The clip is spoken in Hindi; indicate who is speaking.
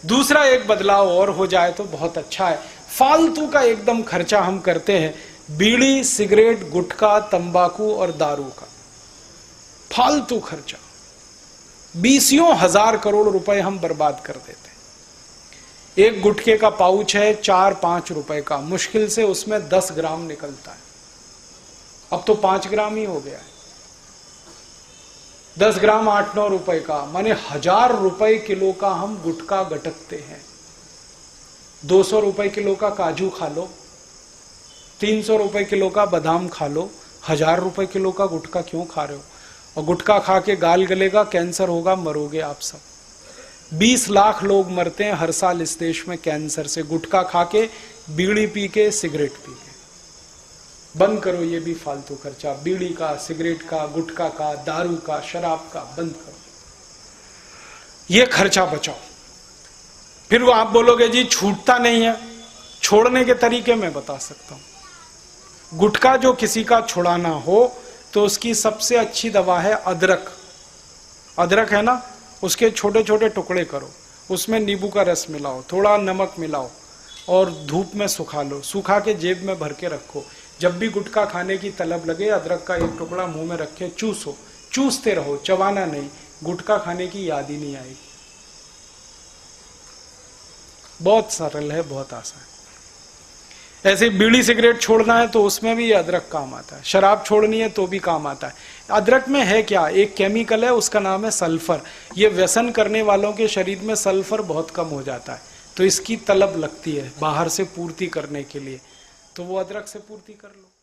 Speaker 1: दूसरा एक बदलाव और हो जाए तो बहुत अच्छा है। फालतू का एकदम खर्चा हम करते हैं बीड़ी, सिगरेट, गुटखा, तंबाकू और दारू का फालतू खर्चा। 20,000 करोड़ रुपए हम बर्बाद कर देते हैं। एक गुटखे का पाउच है 4-5 रुपए का, मुश्किल से उसमें 10 ग्राम निकलता है। अब तो 5 ग्राम ही हो गया है। 10 ग्राम 8-9 रुपए का, माने 1000 रुपए किलो का हम गुटखा गटकते हैं। 200 रुपए किलो का काजू खा लो, 300 रुपए किलो का बादाम खा लो, 1000 रुपए किलो का गुटखा क्यों खा रहे हो? और गुटखा खा के गाल गलेगा, कैंसर होगा, मरोगे आप सब। 20 लाख लोग मरते हैं हर साल इस देश में कैंसर से, गुटखा खा के, बीड़ी पी के, सिगरेट पी के। बंद करो ये भी फालतू खर्चा, बीड़ी का, सिगरेट का, गुटखा का, दारू का, शराब का, बंद करो। ये खर्चा बचाओ। फिर वो आप बोलोगे जी छूटता नहीं है। छोड़ने के तरीके मैं बता सकता हूं। गुटखा जो किसी का छुड़ाना हो तो उसकी सबसे अच्छी दवा है अदरक। अदरक है ना, उसके छोटे छोटे टुकड़े करो, उसमें नींबू का रस मिलाओ, थोड़ा नमक मिलाओ और धूप में सुखा लो। सुखा के जेब में भर के रखो। जब भी गुटखा खाने की तलब लगे, अदरक का एक टुकड़ा मुंह में रखे चूसो, चूसते रहो, चबाना नहीं। गुटखा खाने की याद ही नहीं आएगी। बहुत सरल है, बहुत आसान है। ऐसे बीड़ी सिगरेट छोड़ना है तो उसमें भी अदरक काम आता है। शराब छोड़नी है तो भी काम आता है। अदरक में है क्या, एक केमिकल है, उसका नाम है सल्फर। ये व्यसन करने वालों के शरीर में सल्फर बहुत कम हो जाता है, तो इसकी तलब लगती है बाहर से पूर्ति करने के लिए, तो वो अदरक से पूर्ति कर लो।